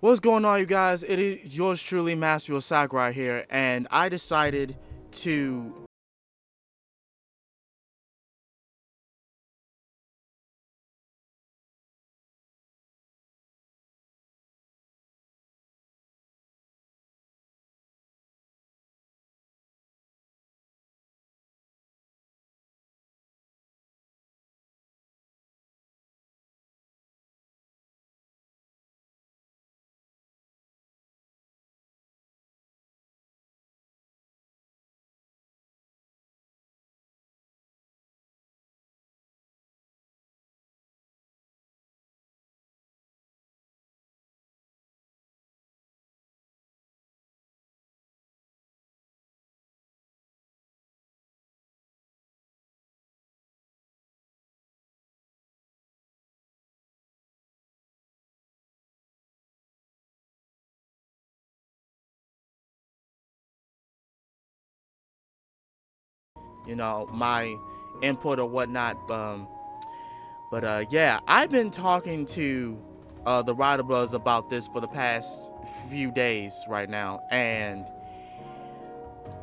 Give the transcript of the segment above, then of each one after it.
What's going on, you guys? It is yours truly, Master Sakurai here, and I decided to my input or whatnot. Yeah, I've been talking to the Rider Brothers about this for the past few days right now, and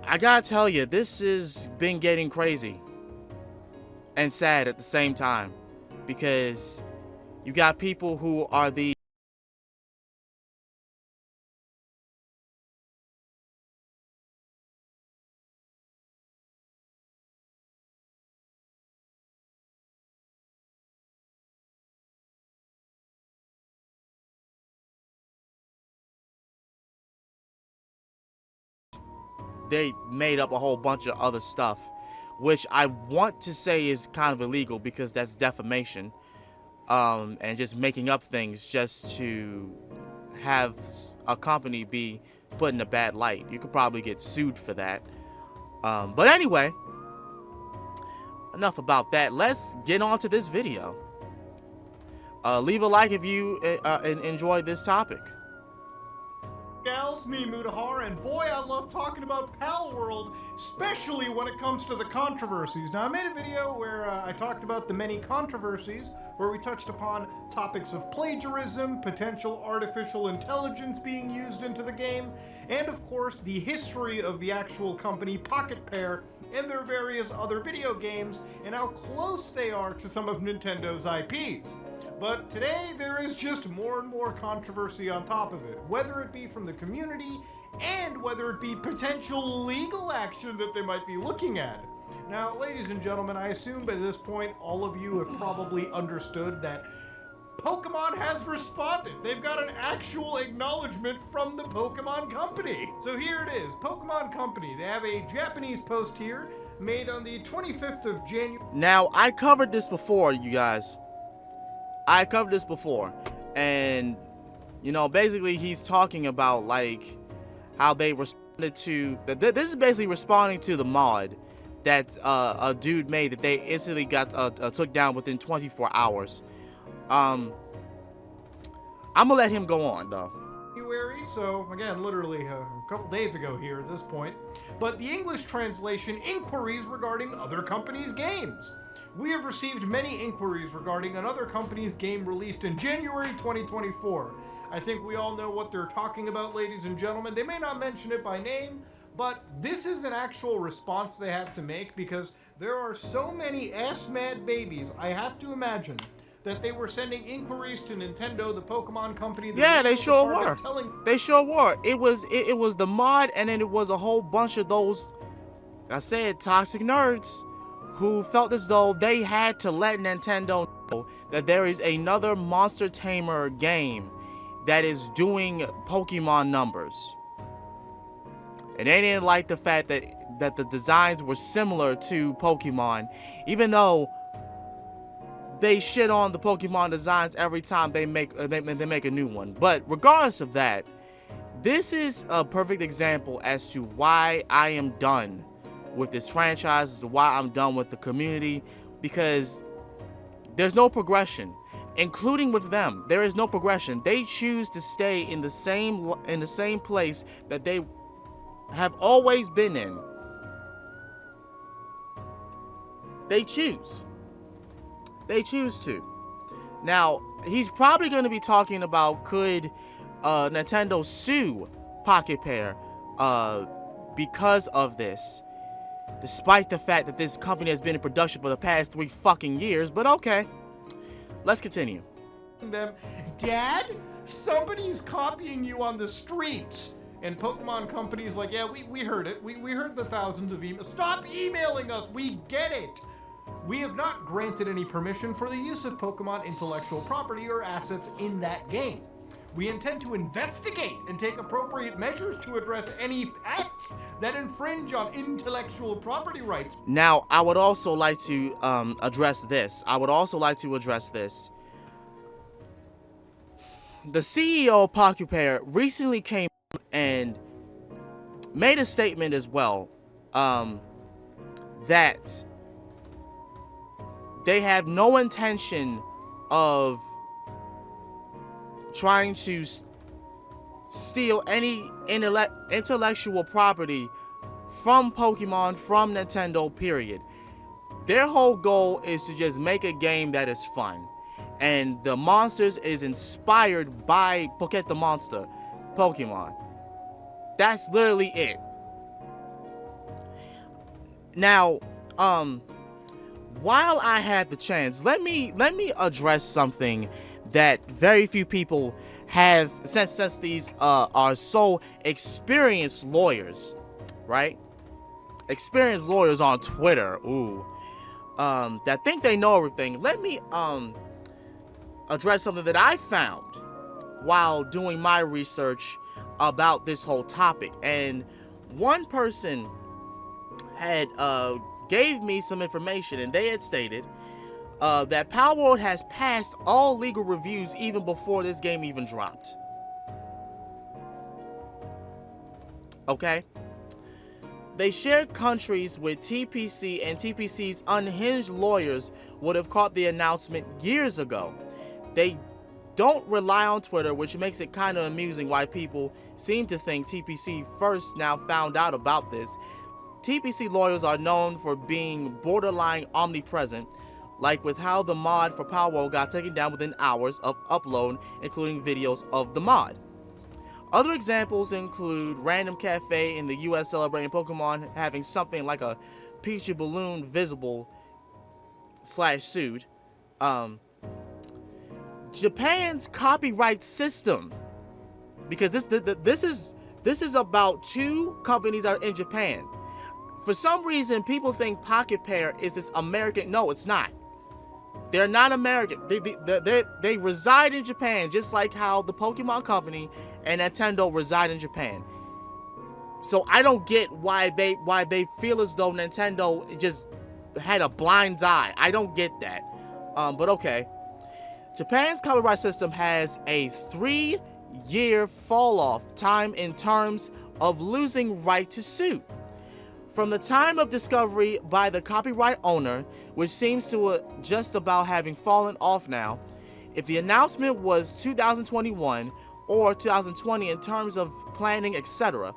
I gotta tell you, this has been getting crazy and sad at the same time, because you got people who are they made up a whole bunch of other stuff, which I want to say is kind of illegal because that's defamation, and just making up things just to have a company be put in a bad light. You could probably get sued for that. But anyway, enough about that. Let's get on to this video. Leave a like if you enjoyed this topic. Gals, me Mutahar, and boy, I love talking about Palworld, especially when it comes to the controversies. Now, I made a video where I talked about the many controversies, where we touched upon topics of plagiarism, potential artificial intelligence being used into the game, and of course, the history of the actual company Pocket Pair and their various other video games, and how close they are to some of Nintendo's IPs. But today, there is just more and more controversy on top of it, whether it be from the community and whether it be potential legal action that they might be looking at. Now, ladies and gentlemen, I assume by this point, all of you have probably understood that Pokemon has responded. They've got an actual acknowledgement from the Pokemon Company. So here it is, Pokemon Company. They have a Japanese post here made on the 25th of January. Now, I covered this before, you guys. I covered this before, and basically he's talking about like how they responded to this is basically responding to the mod that a dude made that they instantly got took down within 24 hours. I'm gonna let him go on though. So again, literally a couple days ago here at this point, but the English translation, inquiries regarding other companies' games. We have received many inquiries regarding another company's game released in January 2024. I think we all know what they're talking about, ladies and gentlemen. They may not mention it by name, but this is an actual response they have to make because there are so many ass-mad babies, I have to imagine, that they were sending inquiries to Nintendo, the Pokemon Company. Yeah, they sure were. They sure were. It was the mod, and then it was a whole bunch of those, I said, toxic nerds who felt as though they had to let Nintendo know that there is another Monster Tamer game that is doing Pokemon numbers. And they didn't like the fact that the designs were similar to Pokemon, even though they shit on the Pokemon designs every time they make a new one. But regardless of that, this is a perfect example as to why I am done with this franchise, as to why I'm done with the community, because there's no progression, including with them. There is no progression. They choose to stay in the same place that they have always been in. They choose to. Now, he's probably going to be talking about could Nintendo sue Pocket Pair because of this, despite the fact that this company has been in production for the past 3 fucking years. But okay, let's continue. Them, Dad, somebody's copying you on the streets. And Pokemon companies like, yeah, we heard it. We heard the thousands of emails. Stop emailing us. We get it. We have not granted any permission for the use of Pokemon intellectual property or assets in that game. We intend to investigate and take appropriate measures to address any acts that infringe on intellectual property rights. Now, I would also like to address this. The CEO of Pocket Pair recently came and made a statement as well, that they have no intention of trying to steal any intellectual property from Pokemon, from Nintendo, period. Their whole goal is to just make a game that is fun. And the monsters is inspired by Pocket the Monster, Pokemon. That's literally it. Now, while I had the chance, let me address something that very few people have, since these are so experienced lawyers, right? Experienced lawyers on Twitter, that think they know everything. Let me address something that I found while doing my research about this whole topic. And one person had gave me some information, and they had stated that Palworld has passed all legal reviews even before this game even dropped. Okay? They shared countries with TPC, and TPC's unhinged lawyers would have caught the announcement years ago. They don't rely on Twitter, which makes it kind of amusing why people seem to think TPC first now found out about this. TPC lawyers are known for being borderline omnipresent, like with how the mod for Palworld got taken down within hours of upload, including videos of the mod. Other examples include Random Cafe in the US celebrating Pokemon having something like a Pichu balloon visible / sued. Japan's copyright system, because this is about 2 companies that are in Japan. For some reason, people think Pocket Pair is this American. No, it's not. They're not American. They reside in Japan, just like how the Pokemon Company and Nintendo reside in Japan. So I don't get why they feel as though Nintendo just had a blind eye. I don't get that. But okay. Japan's copyright system has a 3-year fall-off time in terms of losing right to sue. From the time of discovery by the copyright owner, which seems to just about having fallen off now, if the announcement was 2021 or 2020 in terms of planning, etc.,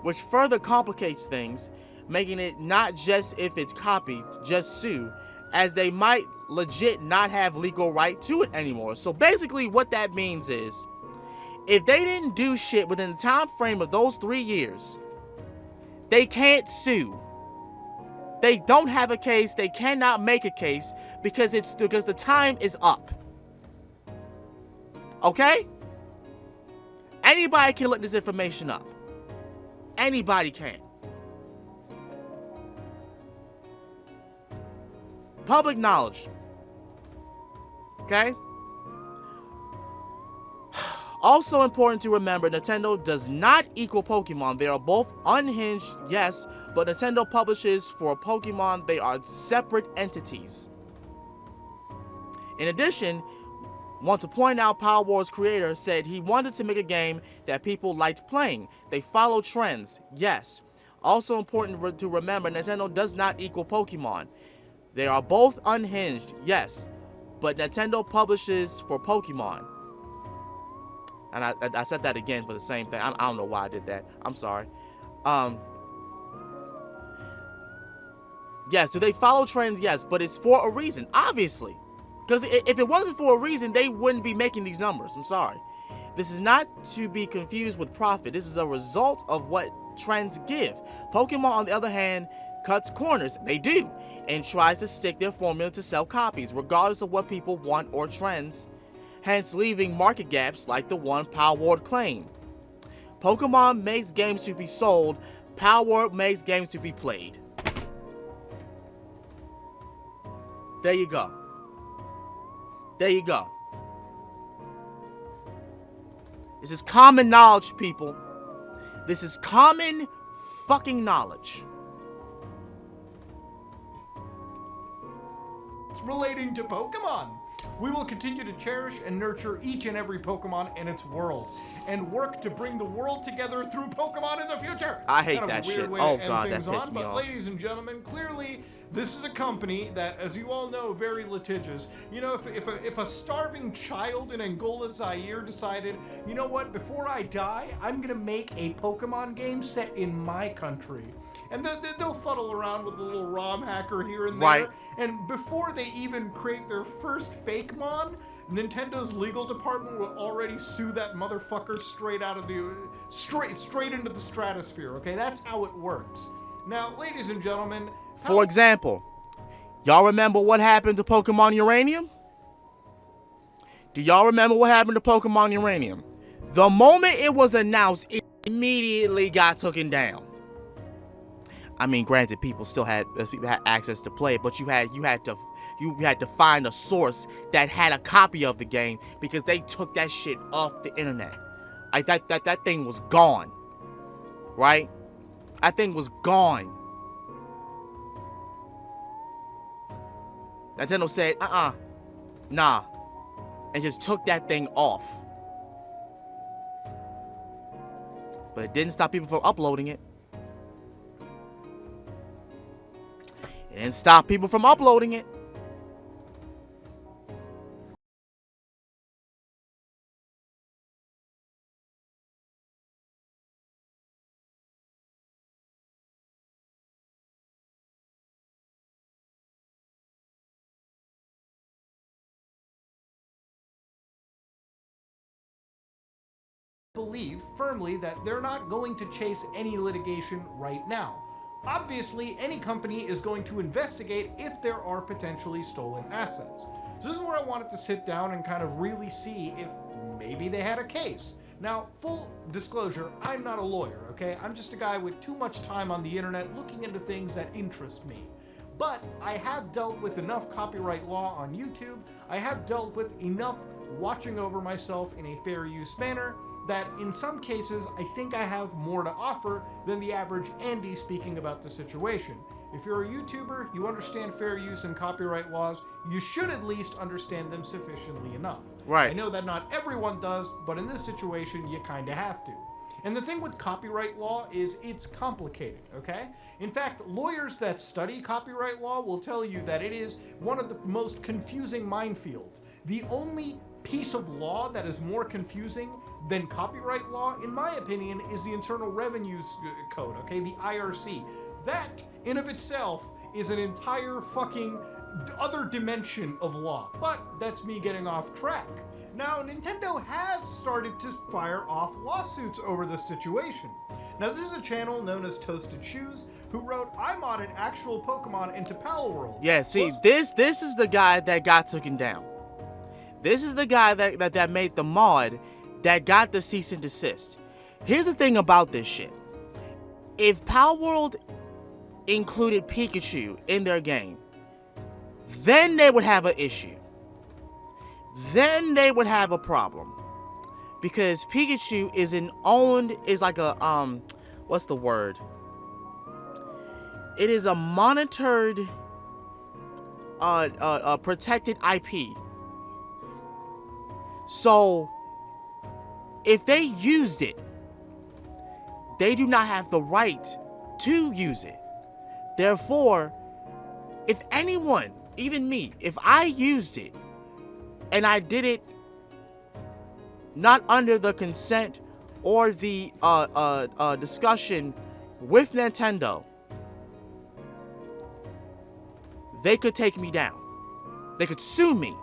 which further complicates things, making it not just if it's copied, just sue, as they might legit not have legal right to it anymore. So basically what that means is, if they didn't do shit within the time frame of those 3 years, they can't sue. They don't have a case, they cannot make a case because the time is up. Okay? Anybody can look this information up. Anybody can. Public knowledge. Okay? Also important to remember, Nintendo does not equal Pokemon. They are both unhinged, yes, but Nintendo publishes for Pokemon. They are separate entities. In addition, want to point out Palworld's creator said he wanted to make a game that people liked playing. They follow trends, yes. Also important to remember, Nintendo does not equal Pokemon. They are both unhinged, yes, but Nintendo publishes for Pokemon. And I said that again for the same thing. I don't know why I did that. I'm sorry. Yes, do they follow trends? Yes, but it's for a reason, obviously. Because if it wasn't for a reason, they wouldn't be making these numbers. I'm sorry. This is not to be confused with profit. This is a result of what trends give. Pokemon, on the other hand, cuts corners. They do. And tries to stick their formula to sell copies, regardless of what people want or trends, hence leaving market gaps like the one Palworld claimed. Pokemon makes games to be sold, Palworld makes games to be played. There you go. There you go. This is common knowledge, people. This is common fucking knowledge. Relating to Pokemon. We will continue to cherish and nurture each and every Pokemon in its world, and work to bring the world together through Pokemon in the future. I hate kind of that a weird shit. Way Oh to end god, that things pissed on, me but off. ladies and gentlemen, clearly this is a company that, as you all know, very litigious. You know, if a starving child in Angola, Zaire decided, you know what, before I die, I'm gonna make a Pokemon game set in my country. And they'll fuddle around with a little ROM hacker here and there. Right. And before they even create their first fake mon, Nintendo's legal department will already sue that motherfucker straight out of the straight into the stratosphere. Okay, that's how it works. Now, ladies and gentlemen, For example, y'all remember what happened to Pokemon Uranium? Do y'all remember what happened to Pokemon Uranium? The moment it was announced, it immediately got taken down. I mean, granted, people had access to play it, but you had to find a source that had a copy of the game because they took that shit off the internet. Like that thing was gone, right? That thing was gone. Nintendo said, nah, and just took that thing off. But it didn't stop people from uploading it. It didn't stop people from uploading it. believe firmly that they're not going to chase any litigation right now. Obviously, any company is going to investigate if there are potentially stolen assets. So this is where I wanted to sit down and kind of really see if maybe they had a case. Now, full disclosure, I'm not a lawyer, okay? I'm just a guy with too much time on the internet looking into things that interest me. But I have dealt with enough copyright law on YouTube, I have dealt with enough watching over myself in a fair use manner, that in some cases I think I have more to offer than the average Andy speaking about the situation. If you're a YouTuber, you understand fair use and copyright laws, you should at least understand them sufficiently enough. Right. I know that not everyone does, but in this situation, you kinda have to. And the thing with copyright law is it's complicated, okay? In fact, lawyers that study copyright law will tell you that it is one of the most confusing minefields. The only piece of law that is more confusing than copyright law, in my opinion, is the Internal Revenue Code, okay? The IRC. That, in of itself, is an entire fucking other dimension of law. But that's me getting off track. Now, Nintendo has started to fire off lawsuits over this situation. Now, this is a channel known as Toasted Shoes, who wrote, I modded actual Pokemon into Palworld. Yeah, see, this is the guy that got taken down. This is the guy that made the mod that got the cease and desist. Here's the thing about this shit. If Palworld included Pikachu in their game, then they would have an issue. Then they would have a problem. Because Pikachu is like a, what's the word? It is a monitored, protected IP. So, if they used it, they do not have the right to use it. Therefore, if anyone, even me, if I used it, and I did it not under the consent or the discussion with Nintendo, they could take me down. They could sue me.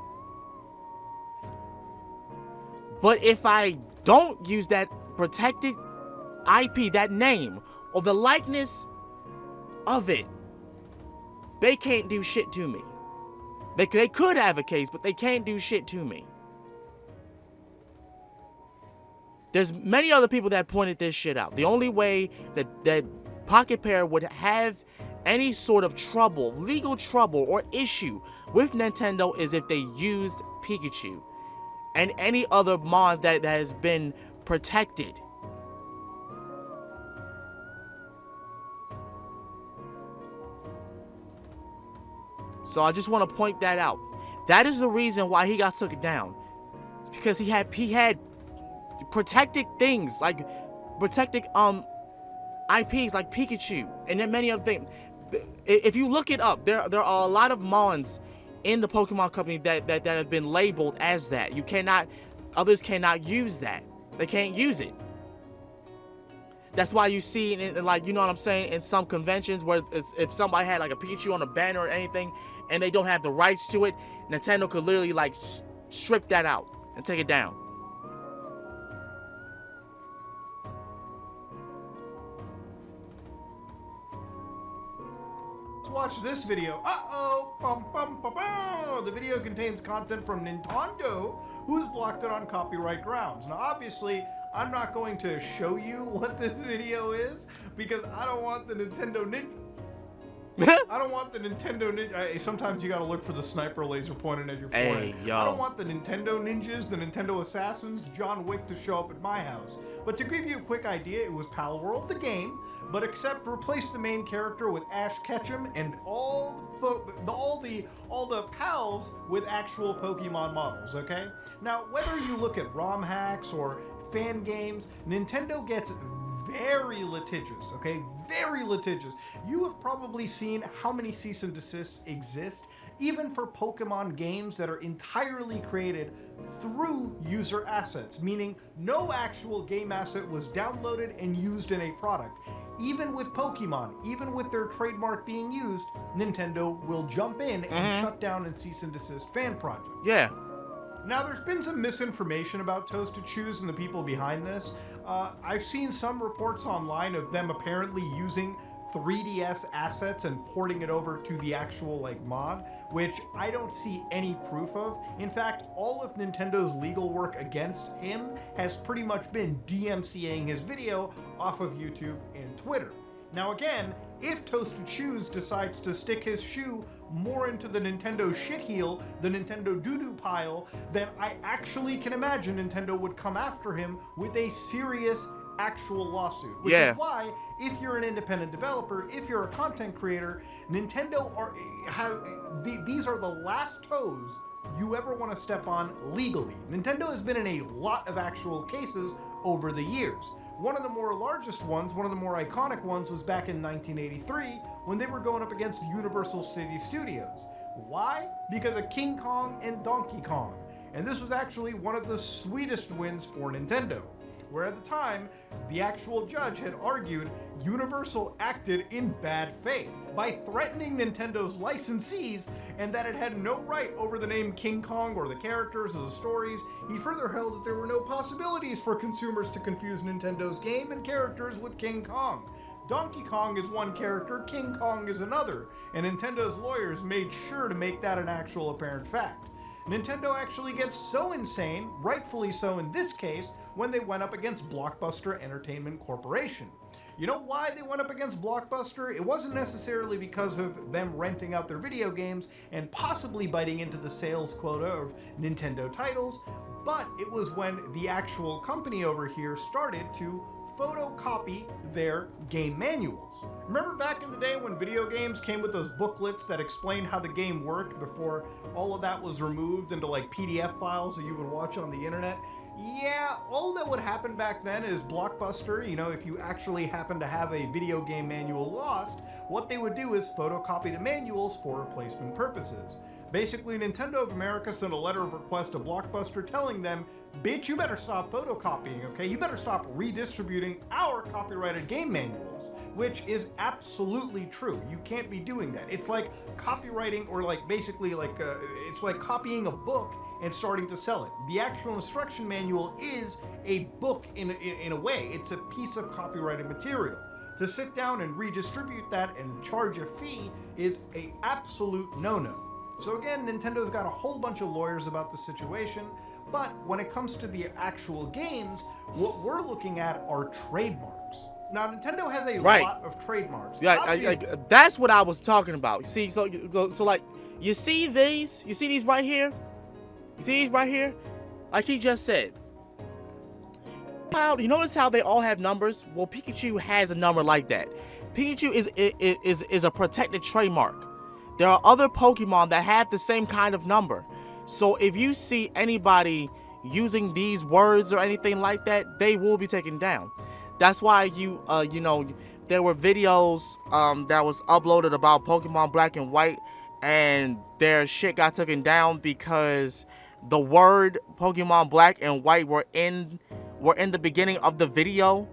But if I don't use that protected IP, that name, or the likeness of it. They can't do shit to me. They could have a case, but they can't do shit to me. There's many other people that pointed this shit out. The only way that Pocket Pair would have any sort of trouble, legal trouble or issue with Nintendo is if they used Pikachu and any other mod that has been protected. So I just want to point that out. That is the reason why he got taken down. It's because he had protected things, like protected IPs like Pikachu and then many other things. If you look it up, there are a lot of mons in the Pokemon company that have been labeled as that. Others cannot use that. They can't use it. That's why you see, like, you know what I'm saying, in some conventions where if somebody had like a Pikachu on a banner or anything and they don't have the rights to it, Nintendo could literally like strip that out and take it down. Let's watch this video. The video contains content from Nintendo, who has blocked it on copyright grounds. Now, obviously, I'm not going to show you what this video is because I don't want the Nintendo Ninja. I don't want the Nintendo Ninja. Sometimes you gotta look for the sniper laser pointed at your forehead. Hey, yo. I don't want the Nintendo Ninjas, the Nintendo Assassins, John Wick to show up at my house. But to give you a quick idea, it was Palworld, the game, but except replace the main character with Ash Ketchum and all the pals with actual Pokemon models. Okay. Now, whether you look at ROM hacks or fan games, Nintendo gets very litigious, okay? Very litigious. You have probably seen how many cease and desists exist, even for Pokemon games that are entirely created through user assets, meaning no actual game asset was downloaded and used in a product. Even with Pokemon, even with their trademark being used, Nintendo will jump in and shut down and cease and desist fan projects. Yeah. Now, there's been some misinformation about Toasted Shoes and the people behind this. I've seen some reports online of them apparently using 3DS assets and porting it over to the actual mod, which I don't see any proof of. In fact, all of Nintendo's legal work against him has pretty much been DMCAing his video off of YouTube and Twitter. Now again, if Toasted Shoes decides to stick his shoe more into the Nintendo shitheel, the Nintendo doo-doo pile, then I actually can imagine Nintendo would come after him with a serious actual lawsuit. Which is why, if you're an independent developer, if you're a content creator, Nintendo these are the last toes you ever want to step on legally. Nintendo has been in a lot of actual cases over the years. One of the more largest ones, one of the more iconic ones, was back in 1983 when they were going up against Universal City Studios. Why? Because of King Kong and Donkey Kong. And this was actually one of the sweetest wins for Nintendo, where at the time, the actual judge had argued Universal acted in bad faith by threatening Nintendo's licensees and that it had no right over the name King Kong or the characters or the stories. He further held that there were no possibilities for consumers to confuse Nintendo's game and characters with King Kong. Donkey Kong is one character, King Kong is another, and Nintendo's lawyers made sure to make that an actual apparent fact. Nintendo actually gets so insane, rightfully so in this case, when they went up against Blockbuster Entertainment Corporation. You know why they went up against Blockbuster? It wasn't necessarily because of them renting out their video games and possibly biting into the sales quota of Nintendo titles, but it was when the actual company over here started to photocopy their game manuals. Remember back in the day when video games came with those booklets that explained how the game worked before all of that was removed into PDF files that you would watch on the internet? Yeah, all that would happen back then is Blockbuster, if you actually happen to have a video game manual lost, what they would do is photocopy the manuals for replacement purposes. Basically, Nintendo of America sent a letter of request to Blockbuster telling them, bitch, you better stop photocopying, okay? You better stop redistributing our copyrighted game manuals, which is absolutely true. You can't be doing that. It's like copywriting or it's like copying a book and starting to sell it. The actual instruction manual is a book in a way. It's a piece of copyrighted material. To sit down and redistribute that and charge a fee is an absolute no-no. So again, Nintendo's got a whole bunch of lawyers about the situation, but when it comes to the actual games, what we're looking at are trademarks. Now, Nintendo has a lot of trademarks. Yeah, that's what I was talking about. See, so like, you see these right here? You see these right here? Like he just said. You notice how they all have numbers? Well, Pikachu has a number like that. Pikachu is a protected trademark. There are other Pokemon that have the same kind of number. So if you see anybody using these words or anything like that, they will be taken down. That's why you know, there were videos that was uploaded about Pokemon Black and White, and their shit got taken down because the word Pokemon Black and White were in the beginning of the video.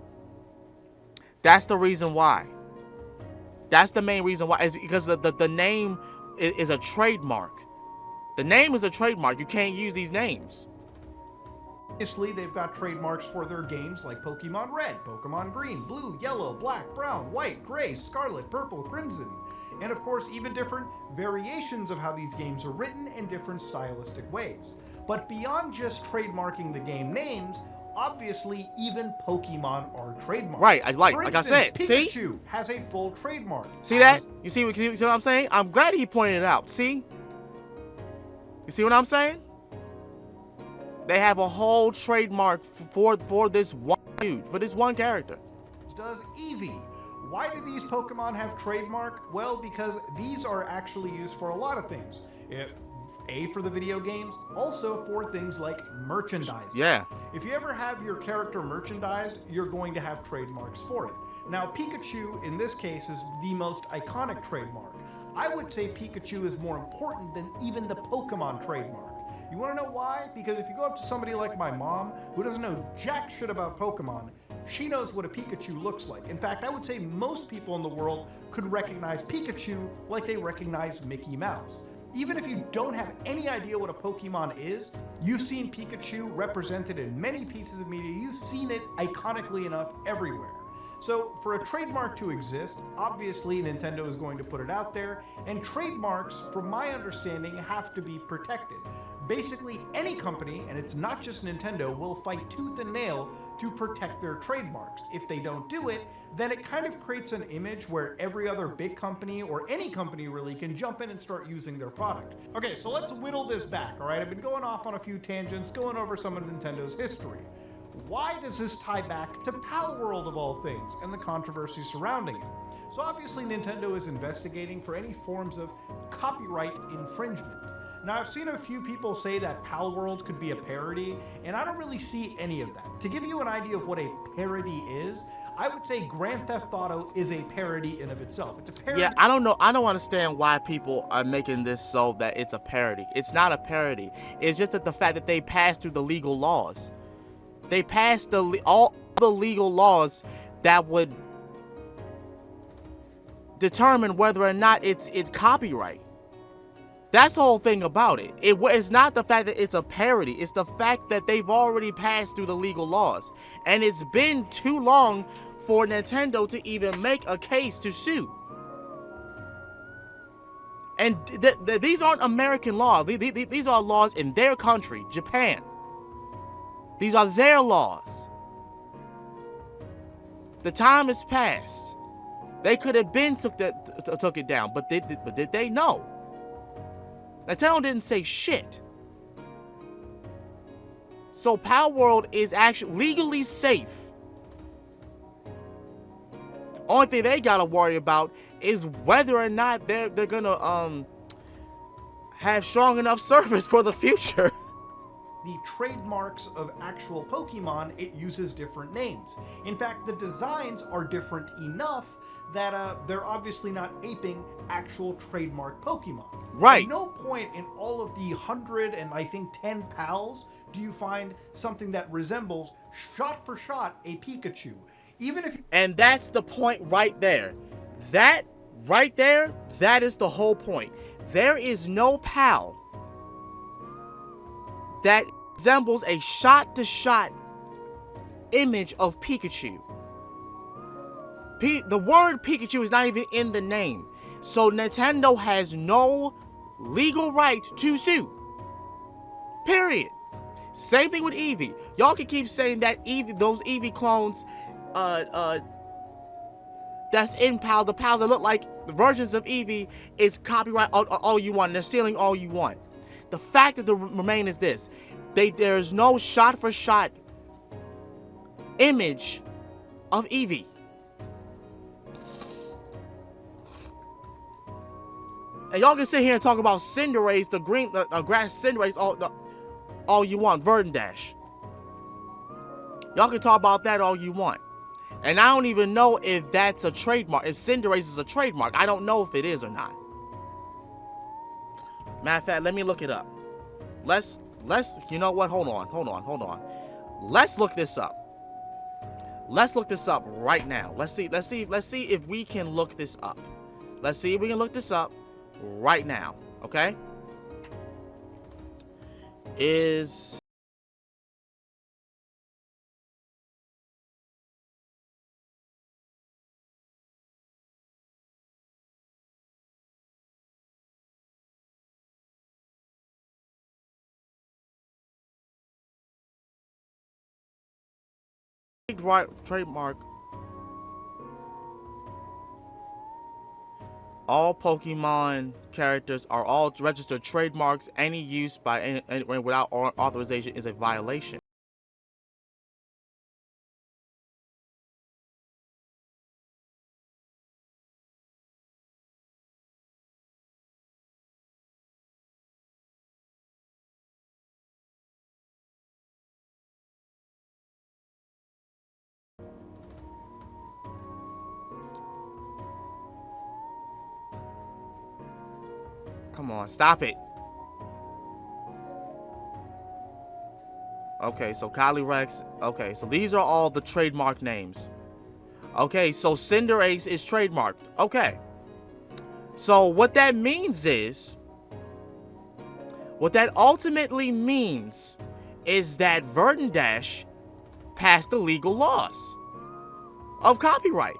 That's the reason why. That's the main reason why. Is because the name is a trademark. The name is a trademark. You can't use these names. Obviously, they've got trademarks for their games like Pokemon Red, Pokemon Green, Blue, Yellow, Black, Brown, White, Gray, Scarlet, Purple, Crimson. And of course, even different variations of how these games are written in different stylistic ways. But beyond just trademarking the game names, obviously, even Pokemon are trademarked. Right, like I said, Pikachu has a full trademark. See that? You see what I'm saying? I'm glad he pointed it out. See? You see what I'm saying? They have a whole trademark for this one dude, for this one character. Does Eevee. Why do these Pokemon have trademark? Well, because these are actually used for a lot of things. For the video games, also for things like merchandise. Yeah. If you ever have your character merchandised, you're going to have trademarks for it. Now, Pikachu, in this case, is the most iconic trademark. I would say Pikachu is more important than even the Pokemon trademark. You want to know why? Because if you go up to somebody like my mom, who doesn't know jack shit about Pokemon, she knows what a Pikachu looks like. In fact, I would say most people in the world could recognize Pikachu like they recognize Mickey Mouse. Even if you don't have any idea what a Pokemon is, you've seen Pikachu represented in many pieces of media. You've seen it iconically enough everywhere. So for a trademark to exist, obviously Nintendo is going to put it out there, and trademarks, from my understanding, have to be protected. Basically, any company, and it's not just Nintendo, will fight tooth and nail to protect their trademarks. If they don't do it, then it kind of creates an image where every other big company, or any company really, can jump in and start using their product. Okay, so let's whittle this back, all right? I've been going off on a few tangents, going over some of Nintendo's history. Why does this tie back to Palworld of all things, and the controversy surrounding it? So obviously Nintendo is investigating for any forms of copyright infringement. Now, I've seen a few people say that Palworld could be a parody, and I don't really see any of that. To give you an idea of what a parody is, I would say Grand Theft Auto is a parody in of itself. It's a parody. Yeah, I don't know. I don't understand why people are making this so that it's a parody. It's not a parody. It's just that the fact that they passed through the legal laws. They passed all the legal laws that would determine whether or not it's copyright. That's the whole thing about it. It's not the fact that it's a parody. It's the fact that they've already passed through the legal laws. And it's been too long for Nintendo to even make a case to sue. And these aren't American laws. These are laws in their country, Japan. These are their laws. The time has passed. They could have been took it down, but did they? No. Nintendo didn't say shit. So Palworld is actually legally safe. Only thing they gotta worry about is whether or not they're gonna have strong enough service for the future. The trademarks of actual Pokemon, it uses different names. In fact, the designs are different enough that they're obviously not aping actual trademark Pokemon. Right. At no point in all of the 100 and I think 10 pals do you find something that resembles shot for shot a Pikachu. Even if. And that's the point right there. That right there, that is the whole point. There is no pal that resembles a shot-to-shot image of Pikachu. The word Pikachu is not even in the name, so Nintendo has no legal right to sue. Period. Same thing with Eevee. Y'all can keep saying that those Eevee clones, that's in PAL, the PALs that look like the versions of Eevee, is copyright all you want. They're stealing all you want. The fact of the remain is this: there's no shot-for-shot image of Eevee. And y'all can sit here and talk about Cinderace, the green, grass Cinderace, all you want, Verdant Dash. Y'all can talk about that all you want. And I don't even know if that's a trademark. If Cinderace is a trademark, I don't know if it is or not. Matter of fact, let me look it up. Let's, you know what? Hold on. Let's look this up. Let's look this up right now. Let's see if we can look this up. Let's see if we can look this up right now. Okay? Is trademark all Pokemon characters are all registered trademarks. Any use by anyone without authorization is a violation. Come on, stop it. Okay, so Calyrex. Okay, so these are all the trademark names. Okay, so Cinderace is trademarked. Okay. So what that means is, what that ultimately means is that Verdant Dash passed the legal laws of copyright.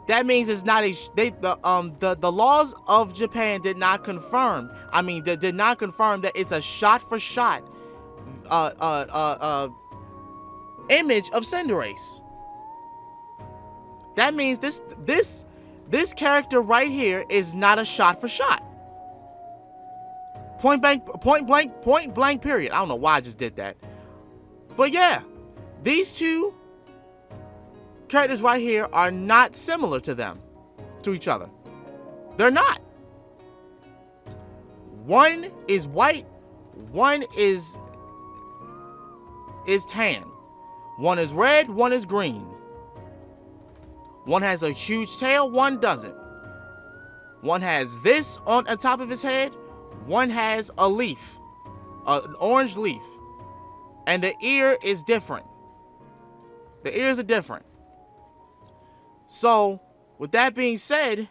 That means it's not the laws of Japan did not confirm. I mean, they did not confirm that it's a shot-for-shot image of Cinderace. That means this character right here is not a shot-for-shot. Point blank, period. I don't know why I just did that. But yeah, these two characters right here are not similar to each other. They're not. One is white, one is tan. One is red, one is green. One has a huge tail, one doesn't. One has this on top of his head, one has a leaf, an orange leaf. And the ear is different. The ears are different. So, with that being said,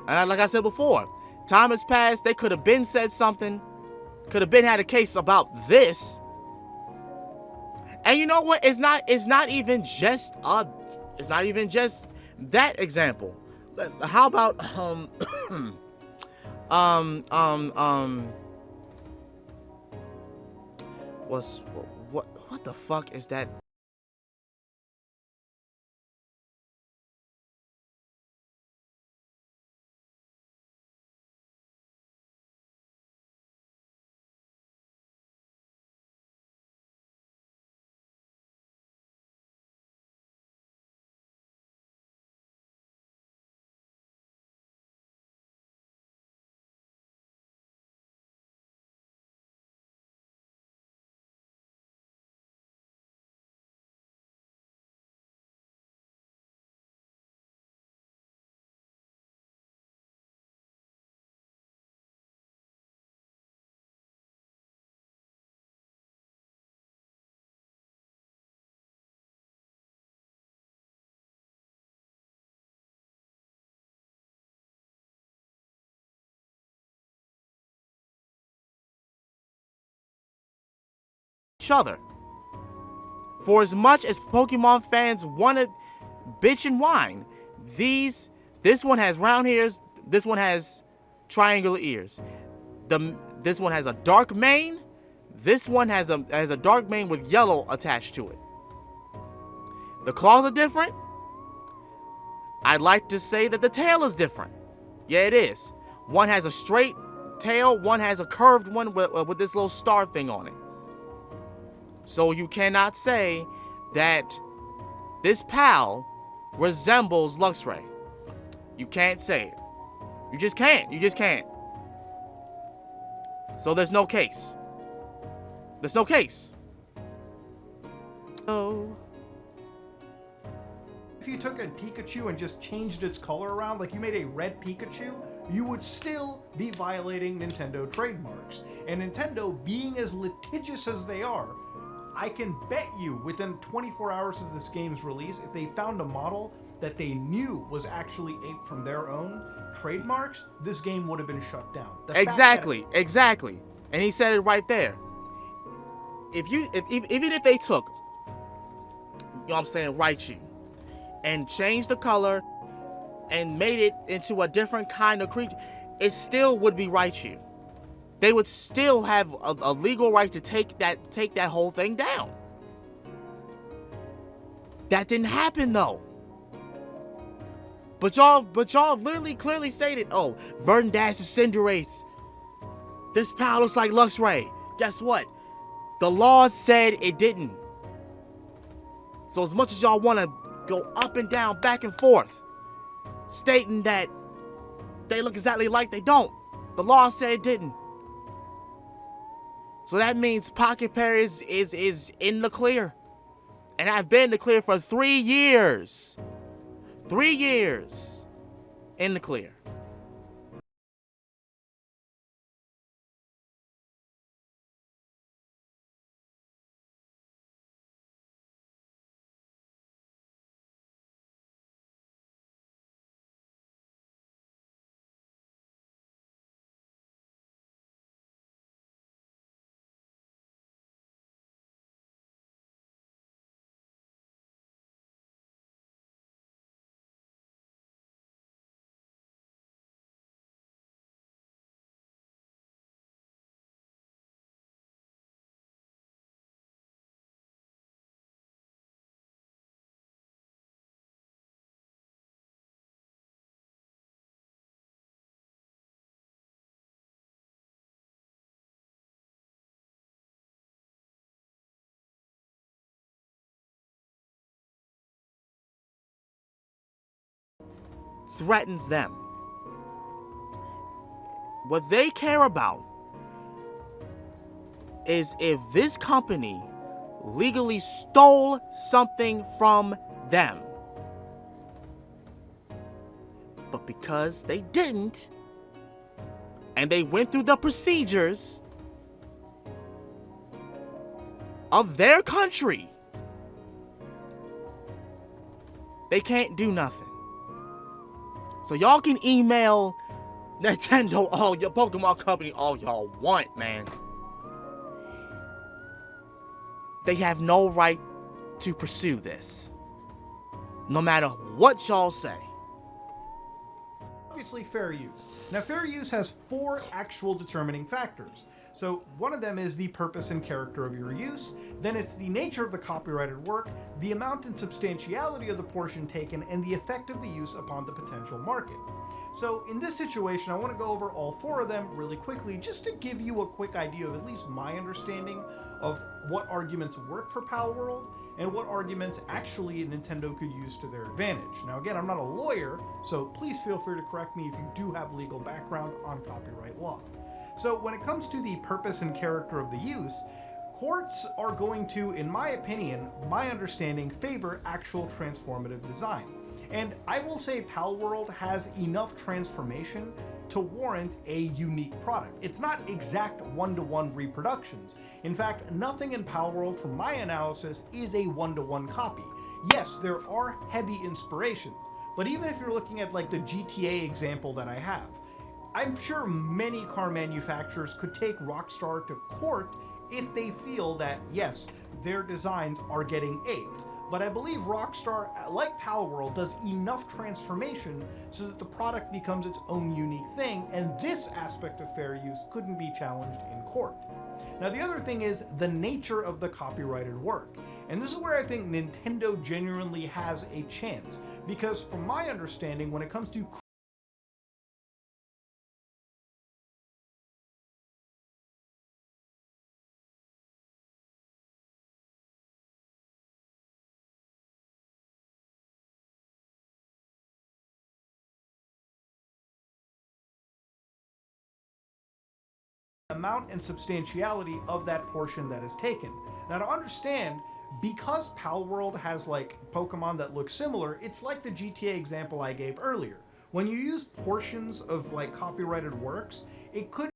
and like I said before, time has passed. They could have been said something. Could have been had a case about this. And you know what? It's not even just that example. How about what the fuck is that? each other. For as much as Pokemon fans want to bitch and whine, this one has round ears, this one has triangular ears. This one has a dark mane, this one has a dark mane with yellow attached to it. The claws are different. I'd like to say that the tail is different. Yeah, it is. One has a straight tail, one has a curved one with this little star thing on it. So you cannot say that this pal resembles Luxray. You can't say it. You just can't. You just can't. So there's no case. There's no case. Oh. If you took a Pikachu and just changed its color around, like you made a red Pikachu, you would still be violating Nintendo trademarks. And Nintendo, being as litigious as they are, I can bet you within 24 hours of this game's release, if they found a model that they knew was actually aped from their own trademarks, this game would have been shut down. Exactly. And he said it right there. Even if they took, you know what I'm saying, Raichu, and changed the color and made it into a different kind of creature, it still would be Raichu. They would still have a legal right to take that whole thing down. That didn't happen though. But y'all literally clearly stated, oh, Verdansk is Cinderace. This pal looks like Luxray. Guess what? The laws said it didn't. So as much as y'all want to go up and down, back and forth, stating that they look exactly like, they don't. The law said it didn't. So that means Pocket Pair is in the clear. And I've been in the clear for 3 years. 3 years in the clear. Threatens them. What they care about is if this company legally stole something from them. But because they didn't, and they went through the procedures of their country, they can't do nothing. So y'all can email Nintendo, all your Pokemon Company, all y'all want, man. They have no right to pursue this. No matter what y'all say. Obviously, fair use. Now, fair use has 4 actual determining factors. So one of them is the purpose and character of your use, then it's the nature of the copyrighted work, the amount and substantiality of the portion taken, and the effect of the use upon the potential market. So in this situation, I want to go over all 4 of them really quickly, just to give you a quick idea of at least my understanding of what arguments work for Palworld and what arguments actually Nintendo could use to their advantage. Now again, I'm not a lawyer, so please feel free to correct me if you do have legal background on copyright law. So when it comes to the purpose and character of the use, courts are going to, in my opinion, my understanding, favor actual transformative design. And I will say Palworld has enough transformation to warrant a unique product. It's not exact one-to-one reproductions. In fact, nothing in Palworld, from my analysis, is a one-to-one copy. Yes, there are heavy inspirations, but even if you're looking at like the GTA example that I have, I'm sure many car manufacturers could take Rockstar to court if they feel that, yes, their designs are getting aped. But I believe Rockstar, like Palworld, does enough transformation so that the product becomes its own unique thing, and this aspect of fair use couldn't be challenged in court. Now, the other thing is the nature of the copyrighted work. And this is where I think Nintendo genuinely has a chance. Because from my understanding, when it comes to amount and substantiality of that portion that is taken. Now, to understand, because Palworld has like Pokemon that look similar, it's like the GTA example I gave earlier. When you use portions of like copyrighted works, it could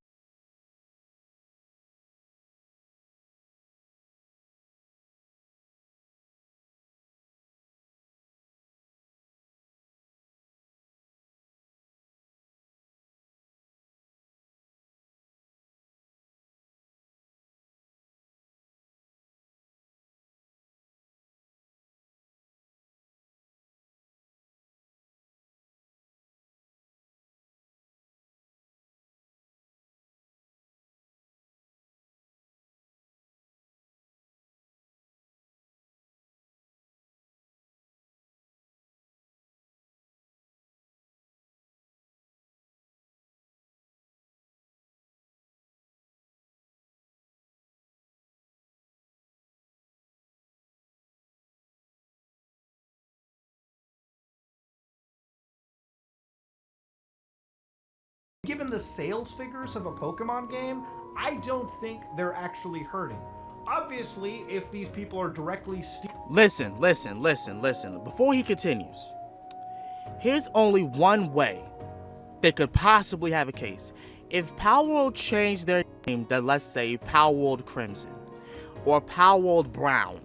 given the sales figures of a Pokemon game, I don't think they're actually hurting. Obviously, if these people are directly Listen. Before he continues, here's only one way they could possibly have a case. If Palworld changed their name to, let's say, Palworld Crimson or Palworld Brown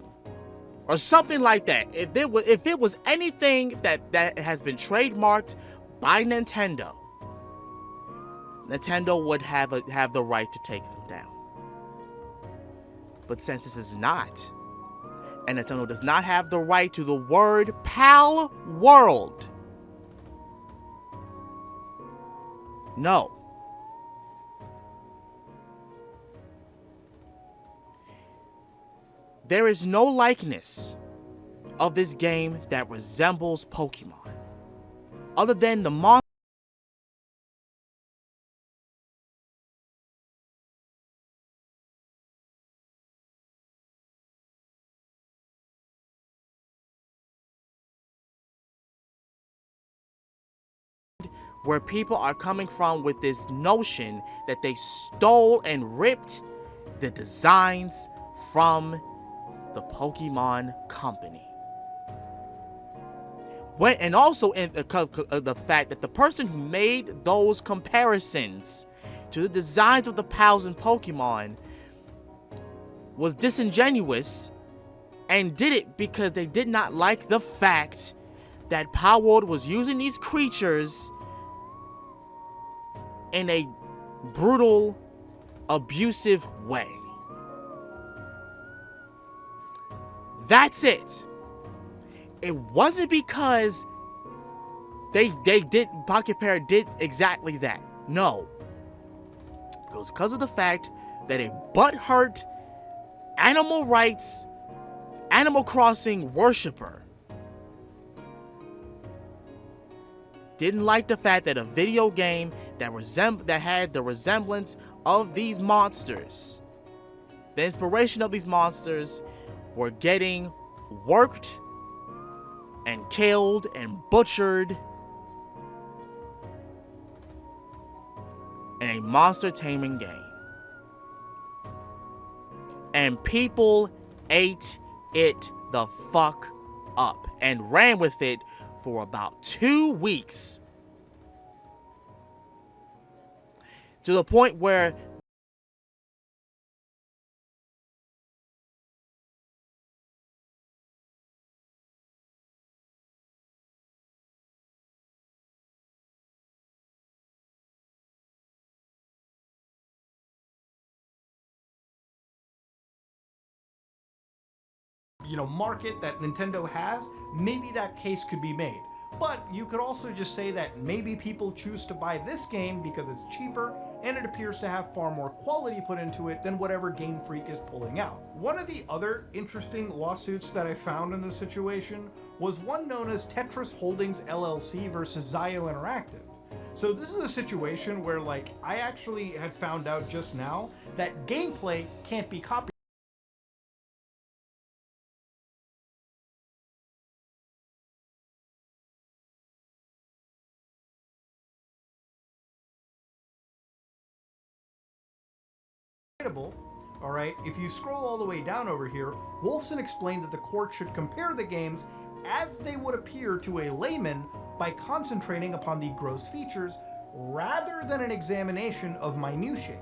or something like that, if it was anything that has been trademarked by Nintendo, Nintendo would have the right to take them down. But since this is not, and Nintendo does not have the right to the word Palworld, no. There is no likeness of this game that resembles Pokemon, other than the monster where people are coming from with this notion that they stole and ripped the designs from the Pokemon company. And also in the fact that the person who made those comparisons to the designs of the pals in Pokemon was disingenuous and did it because they did not like the fact that Palworld was using these creatures in a brutal, abusive way. That's it. It wasn't because Pocket Parrot did exactly that. No. It was because of the fact that a butthurt animal rights, Animal Crossing worshiper didn't like the fact that a video game that had the resemblance of these monsters, the inspiration of these monsters, were getting worked and killed and butchered in a monster taming game. And people ate it the fuck up and ran with it for about 2 weeks. To the point where market that Nintendo has, maybe that case could be made. But you could also just say that maybe people choose to buy this game because it's cheaper and it appears to have far more quality put into it than whatever Game Freak is pulling out. One of the other interesting lawsuits that I found in this situation was one known as Tetris Holdings LLC versus Zio Interactive. So this is a situation where, like, I actually had found out just now that gameplay can't be copied. All right, if you scroll all the way down over here, Wolfson explained that the court should compare the games as they would appear to a layman by concentrating upon the gross features rather than an examination of minutiae.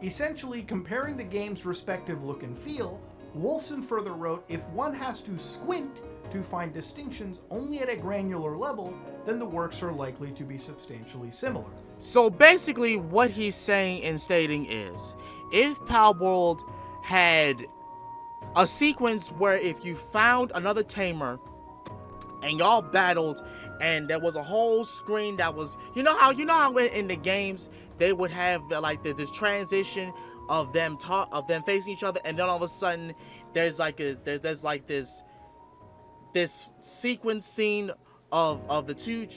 Essentially comparing the game's respective look and feel, Wolfson further wrote, if one has to squint to find distinctions only at a granular level, then the works are likely to be substantially similar. So basically what he's saying and stating is, if Palworld had a sequence where if you found another tamer and y'all battled and there was a whole screen that was, you know how in the games they would have like this transition of them facing each other, and then all of a sudden there's this sequence scene of the two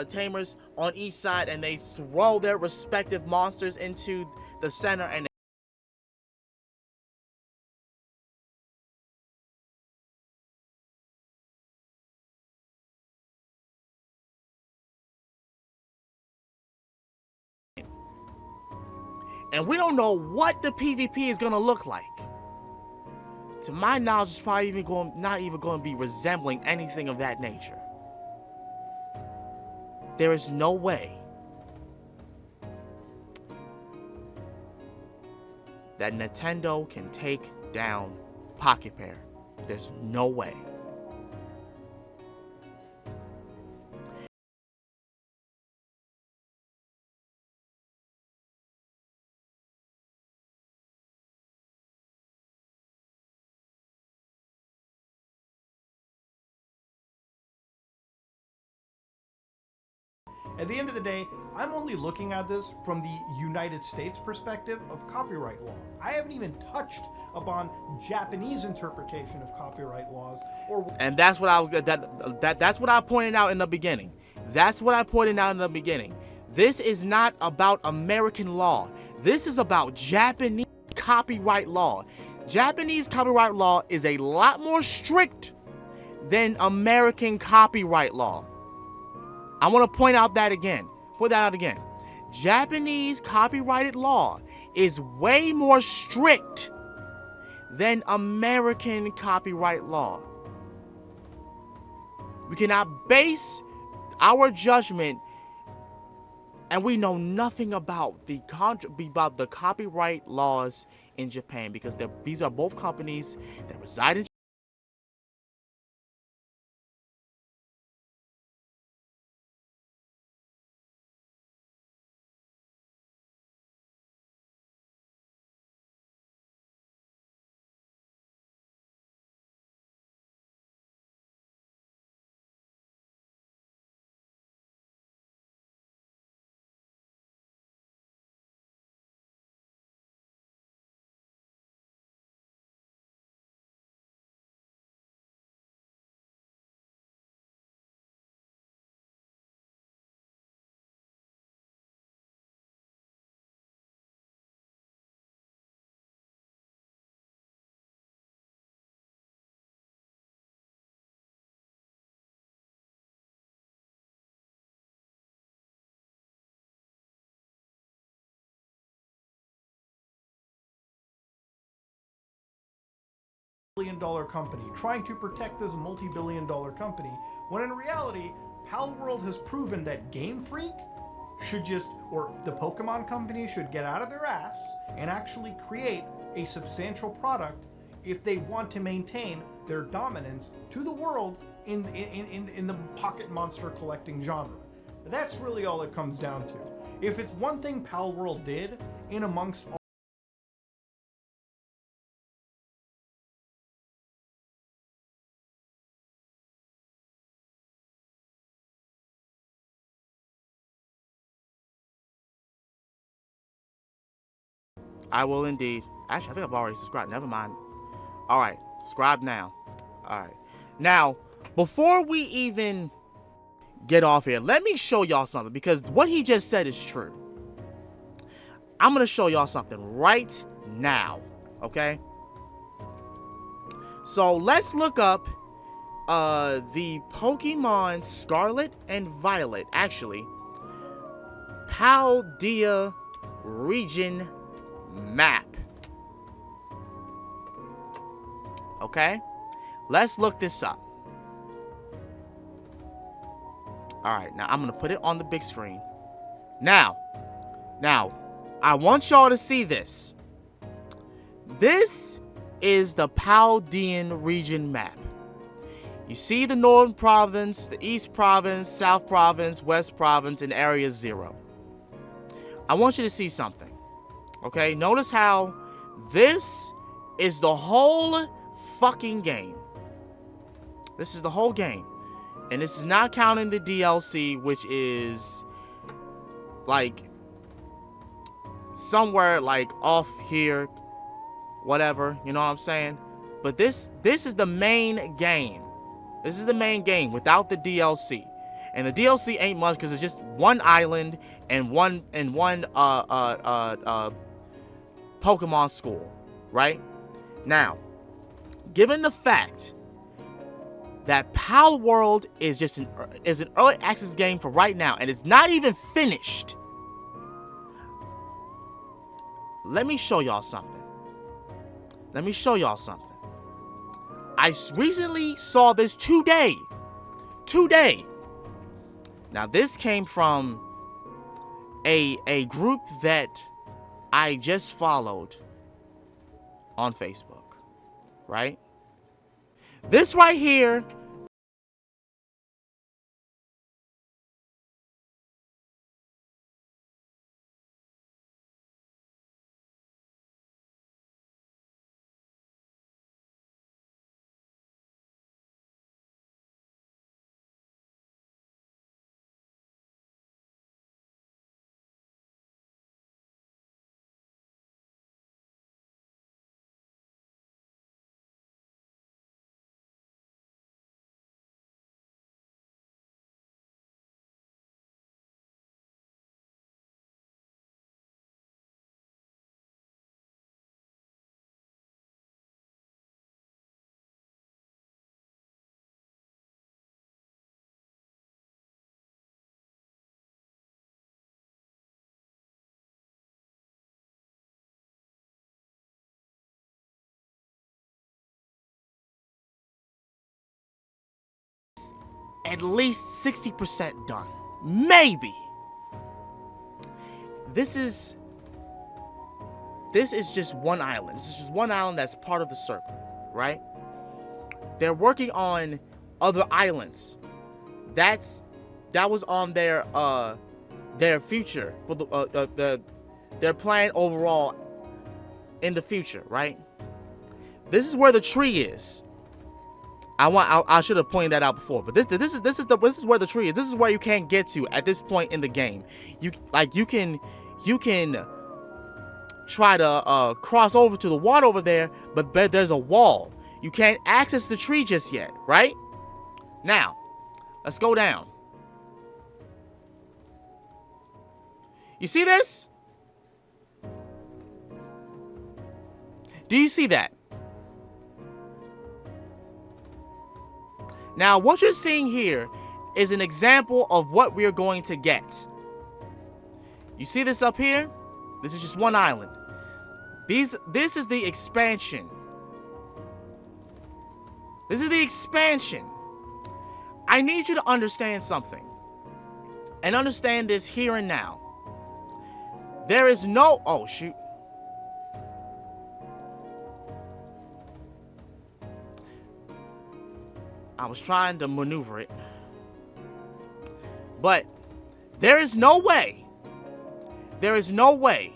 tamers on each side, and they throw their respective monsters into the center, and we don't know what the PvP is gonna look like. To my knowledge, it's probably not even going to be resembling anything of that nature. There is no way that Nintendo can take down Pocket Pair. There's no way. At the end of the day, I'm only looking at this from the United States perspective of copyright law. I haven't even touched upon Japanese interpretation of copyright laws, and that's what I was that's what I pointed out in the beginning. That's what I pointed out in the beginning. This is not about American law. This is about Japanese copyright law. Japanese copyright law is a lot more strict than American copyright law. I want to point out that again. Put that out again. Japanese copyrighted law is way more strict than American copyright law. We cannot base our judgment, and we know nothing about the copyright laws in Japan, because these are both companies that reside in $1 billion company trying to protect this multi-billion-dollar company, when in reality, Palworld has proven that Game Freak should just, or the Pokemon company should get out of their ass and actually create a substantial product if they want to maintain their dominance to the world in the pocket monster collecting genre. That's really all it comes down to. If it's one thing Palworld did in amongst I will indeed. Actually, I think I've already subscribed. Never mind. All right, subscribe now. All right. Now, before we even get off here, let me show y'all something, because what he just said is true. I'm going to show y'all something right now, okay? So let's look up the Pokemon Scarlet and Violet, actually, Paldea region map. Okay? Let's look this up. Alright, now I'm going to put it on the big screen. Now, I want y'all to see this. This is the Paldean region map. You see the Northern Province, the East Province, South Province, West Province, and Area 0. I want you to see something. Okay? Notice how this is the whole fucking game. This is the whole game. And this is not counting the DLC, which is like somewhere like off here, whatever, you know what I'm saying? But this is the main game. This is the main game without the DLC. And the DLC ain't much because it's just one island and one Pokemon school, right? Now, given the fact that Palworld is just an early access game for right now, and it's not even finished. Let me show y'all something. Let me show y'all something. I recently saw this today. Today. Now this came from a group that I just followed on Facebook, right? This right here at least 60% done. Maybe. This is just one island. This is just one island that's part of the circle, right? They're working on other islands. That was on their future for their plan overall in the future, right? This is where the tree is. I should have pointed that out before, but this is where the tree is. This is where you can't get to at this point in the game. You can try to cross over to the water over there, but there's a wall. You can't access the tree just yet, right? Now, let's go down. You see this? Do you see that? Now, what you're seeing here is an example of what we're going to get. You see this up here? This is just one island. This is the expansion. This is the expansion. I need you to understand something. And understand this here and now. There is no... Oh, shoot. I was trying to maneuver it. But there is no way. There is no way.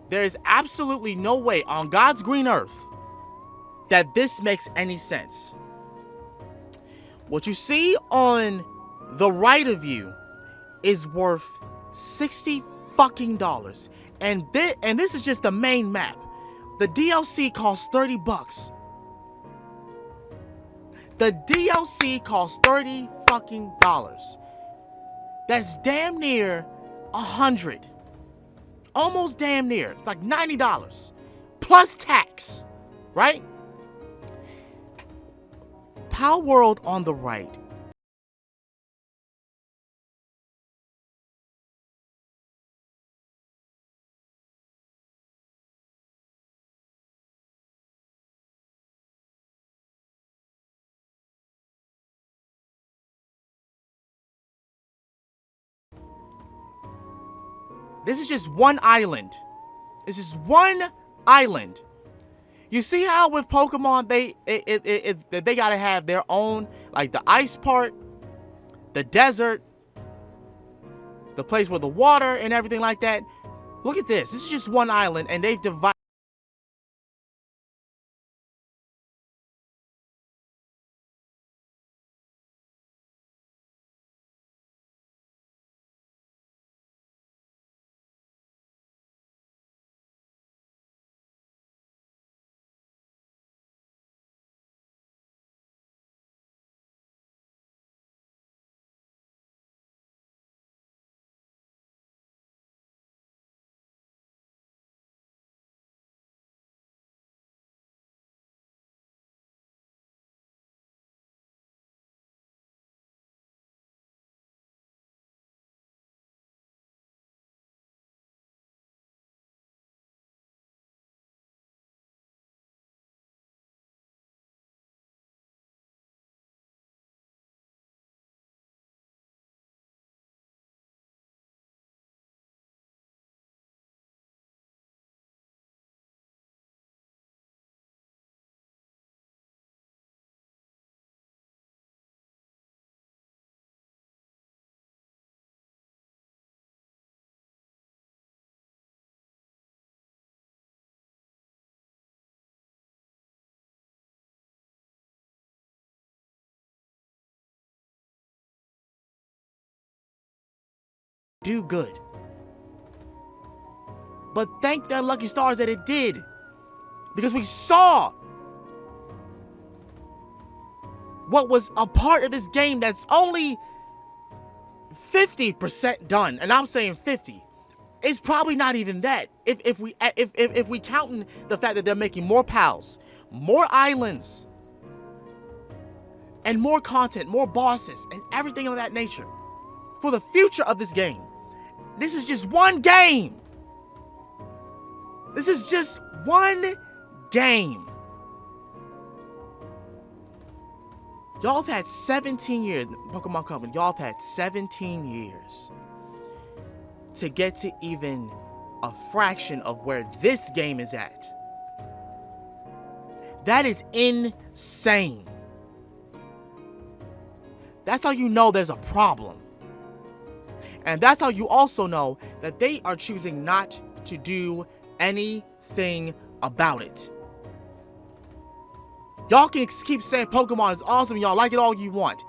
There is absolutely no way on God's green earth that this makes any sense. What you see on the right of you is worth 60 fucking dollars. And this is just the main map. The DLC costs $30. The DLC costs $30 fucking dollars. That's damn near 100. Almost damn near. It's like $90 plus tax, right? Palworld on the right. This is just one island. This is one island. You see how with Pokemon they gotta have their own, like the ice part, the desert, the place with the water and everything like that. Look at this. This is just one island, and they've divided. Do good. But thank the lucky stars that it did. Because we saw what was a part of this game that's only 50% done. And I'm saying 50. It's probably not even that. If we counting the fact that they're making more pals, more islands, and more content, more bosses, and everything of that nature for the future of this game. This is just one game. This is just one game. Y'all have had 17 years, Pokemon Company, y'all have had 17 years to get to even a fraction of where this game is at. That is insane. That's how you know there's a problem. And that's how you also know that they are choosing not to do anything about it. Y'all can keep saying Pokemon is awesome, y'all like it all you want.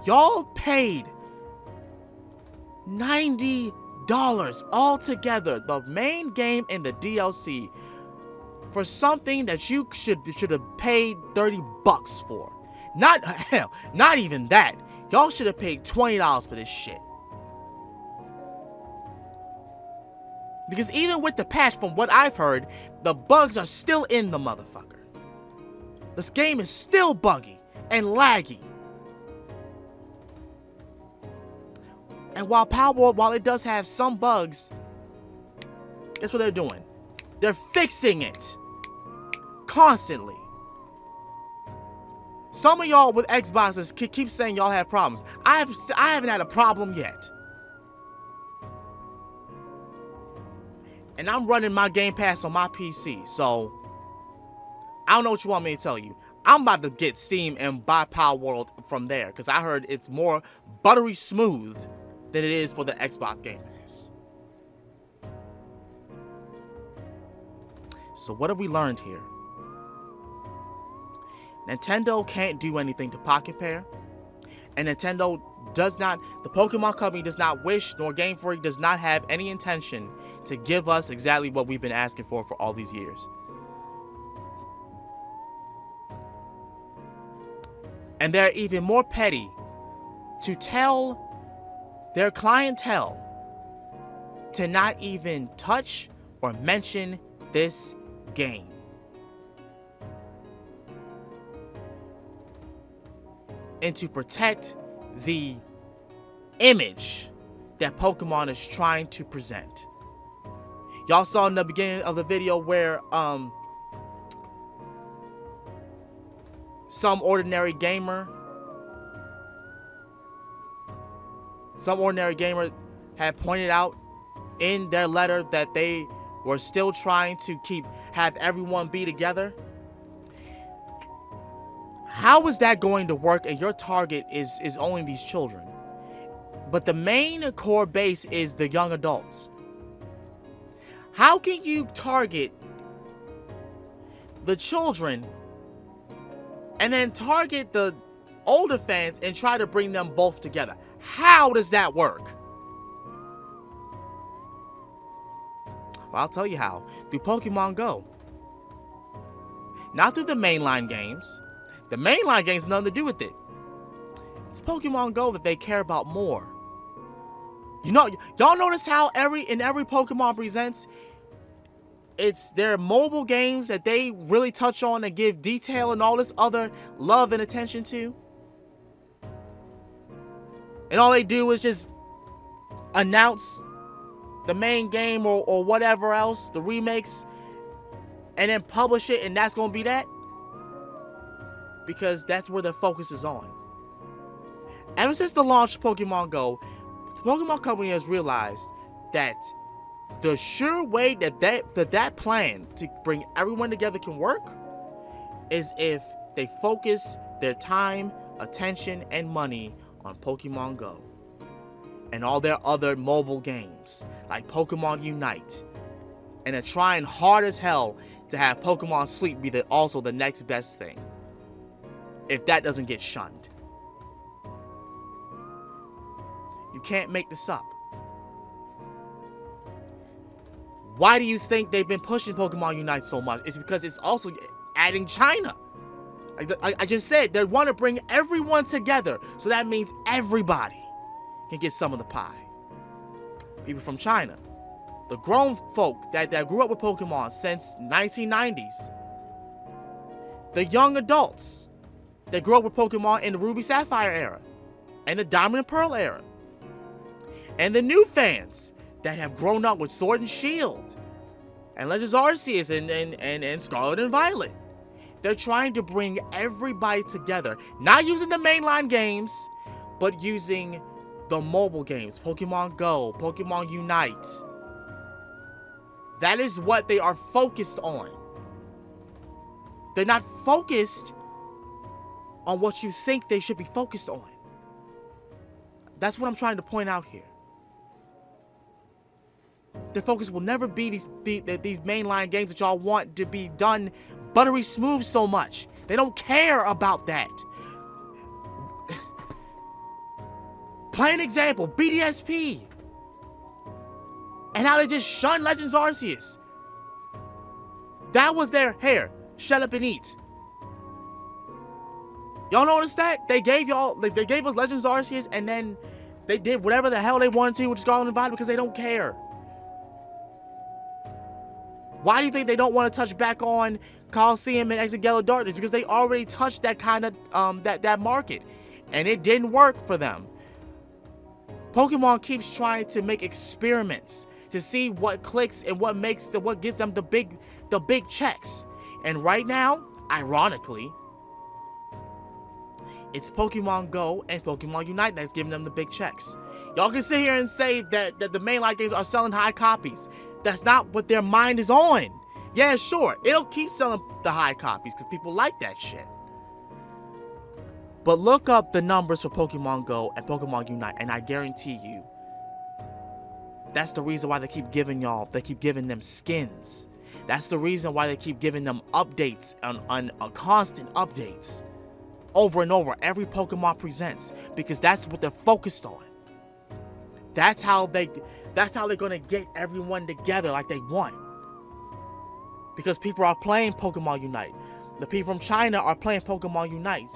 Y'all paid $90 altogether, the main game and the DLC, for something that you should have paid $30 for. Not, hell, not even that. Y'all should have paid $20 for this shit. Because even with the patch, from what I've heard, the bugs are still in the motherfucker. This game is still buggy and laggy. And while Palworld, while it does have some bugs, guess what they're doing? They're fixing it constantly. Some of y'all with Xboxes keep saying y'all have problems. I haven't had a problem yet. And I'm running my Game Pass on my PC, so I don't know what you want me to tell you. I'm about to get Steam and buy Palworld from there, because I heard it's more buttery smooth than it is for the Xbox Game Pass. So what have we learned here? Nintendo can't do anything to Pocket Pair. And Nintendo does not, the Pokemon Company does not wish, nor Game Freak does not have any intention to give us exactly what we've been asking for all these years. And they're even more petty to tell their clientele to not even touch or mention this game. And to protect the image that Pokemon is trying to present. Y'all saw in the beginning of the video where Some Ordinary Gamer had pointed out in their letter that they were still trying to have everyone be together. How is that going to work? And your target is only these children, but the main core base is the young adults. How can you target the children and then target the older fans and try to bring them both together? How does that work? Well, I'll tell you how. Through Pokemon Go. Not through the mainline games. The mainline games have nothing to do with it. It's Pokemon Go that they care about more. You know, y'all notice how in every Pokemon Presents, it's their mobile games that they really touch on and give detail and all this other love and attention to? And all they do is just announce the main game or whatever else, the remakes, and then publish it, and that's gonna be that? Because that's where their focus is on. Ever since the launch of Pokemon Go, the Pokemon Company has realized that the sure way that plan to bring everyone together can work is if they focus their time, attention, and money on Pokemon Go and all their other mobile games like Pokemon Unite, and they're trying hard as hell to have Pokemon Sleep be also the next best thing, if that doesn't get shunned. You can't make this up. Why do you think they've been pushing Pokemon Unite so much? It's because it's also adding China. I just said they want to bring everyone together, so that means everybody can get some of the pie. People from China, the grown folk that grew up with Pokemon since 1990s, the young adults that grew up with Pokemon in the Ruby Sapphire era and the Diamond and Pearl era, and the new fans that have grown up with Sword and Shield and Legends Arceus and Scarlet and Violet. They're trying to bring everybody together, not using the mainline games, but using the mobile games, Pokemon Go, Pokemon Unite. That is what they are focused on. They're not focused on what you think they should be focused on. That's what I'm trying to point out here. Their focus will never be these mainline games that y'all want to be done buttery smooth so much. They don't care about that. Plain example, BDSP. And how they just shun Legends Arceus. That was their hair. Shut up and eat. Y'all notice that? They gave us Legends Arceus, and then they did whatever the hell they wanted to with Scarlet and Violet because they don't care. Why do you think they don't want to touch back on Coliseum and Exit Yellow Darkness? Because they already touched that kind of that market, and it didn't work for them. Pokemon keeps trying to make experiments to see what clicks and what gets them the big checks. And right now, ironically, it's Pokemon Go and Pokemon Unite that's giving them the big checks. Y'all can sit here and say that the mainline games are selling high copies. That's not what their mind is on. Yeah, sure, it'll keep selling the high copies because people like that shit. But look up the numbers for Pokemon Go and Pokemon Unite, and I guarantee you, that's the reason why they keep giving them skins. That's the reason why they keep giving them updates on constant updates. over and over every Pokemon presents, because that's what they're focused on. That's how they're gonna get everyone together like they want. Because people are playing Pokemon Unite. The people from China are playing Pokemon Unite.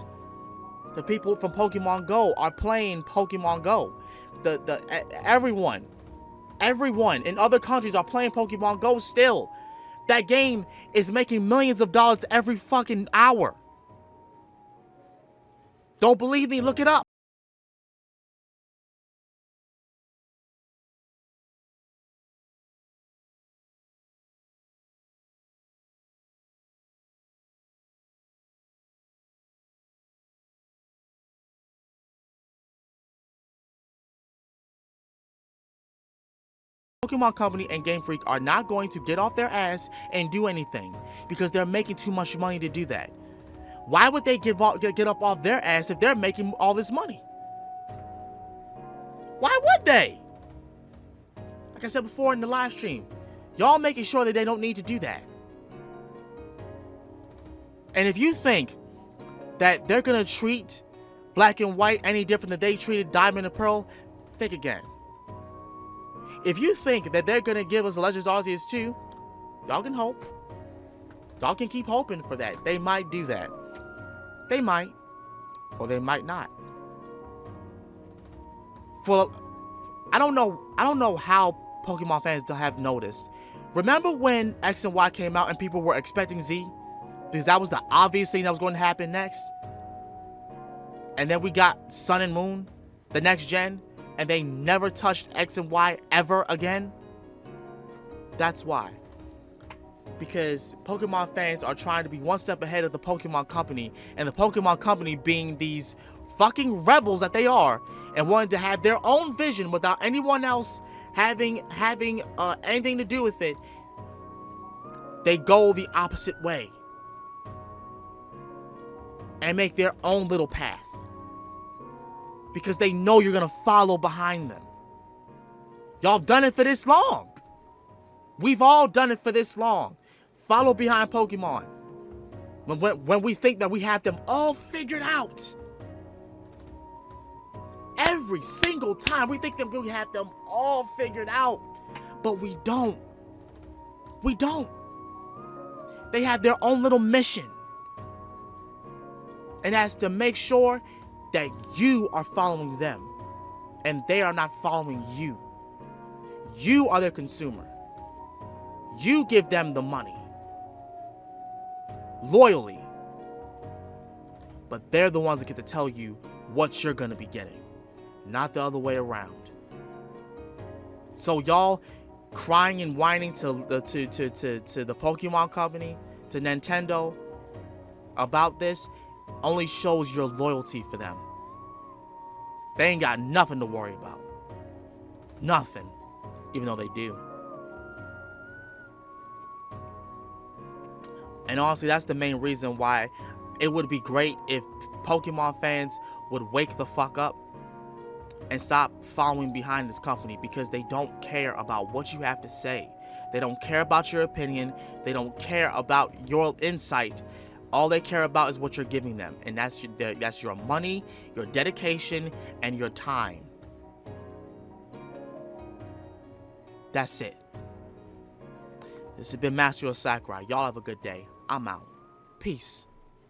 The people from Pokemon Go are playing Pokemon Go. Everyone in other countries are playing Pokemon Go still. That game is making millions of dollars every fucking hour. Don't believe me? Look it up. Pokemon Company and Game Freak are not going to get off their ass and do anything because they're making too much money to do that. Why would they get up off their ass if they're making all this money? Why would they? Like I said before in the live stream, y'all making sure that they don't need to do that. And if you think that they're gonna treat Black and White any different than they treated Diamond and Pearl, think again. If you think that they're gonna give us Legends Arceus 2, y'all can hope. Y'all can keep hoping for that. They might do that. They might. Or they might not. I don't know how Pokemon fans have noticed. Remember when X and Y came out and people were expecting Z? Because that was the obvious thing that was going to happen next. And then we got Sun and Moon, the next gen, and they never touched X and Y ever again. That's why. Because Pokemon fans are trying to be one step ahead of the Pokemon Company, and the Pokemon Company being these fucking rebels that they are, and wanting to have their own vision without anyone else having anything to do with it. They go the opposite way and make their own little path because they know you're gonna follow behind them. Y'all have done it for this long. We've all done it for this long. Follow behind Pokemon when we think that we have them all figured out. Every single time we think that we have them all figured out, but we don't. We don't. They have their own little mission, and that's to make sure that you are following them and they are not following you. You are their consumer. You give them the money loyally, but they're the ones that get to tell you what you're gonna be getting, not the other way around. So y'all crying and whining to the Pokemon Company, to Nintendo about this only shows your loyalty for them. They ain't got nothing to worry about. Nothing, even though they do. And honestly, that's the main reason why it would be great if Pokemon fans would wake the fuck up and stop following behind this company, because they don't care about what you have to say. They don't care about your opinion. They don't care about your insight. All they care about is what you're giving them, and that's your money, your dedication, and your time. That's it. This has been Master of Sakurai. Y'all have a good day. I'm out. Peace.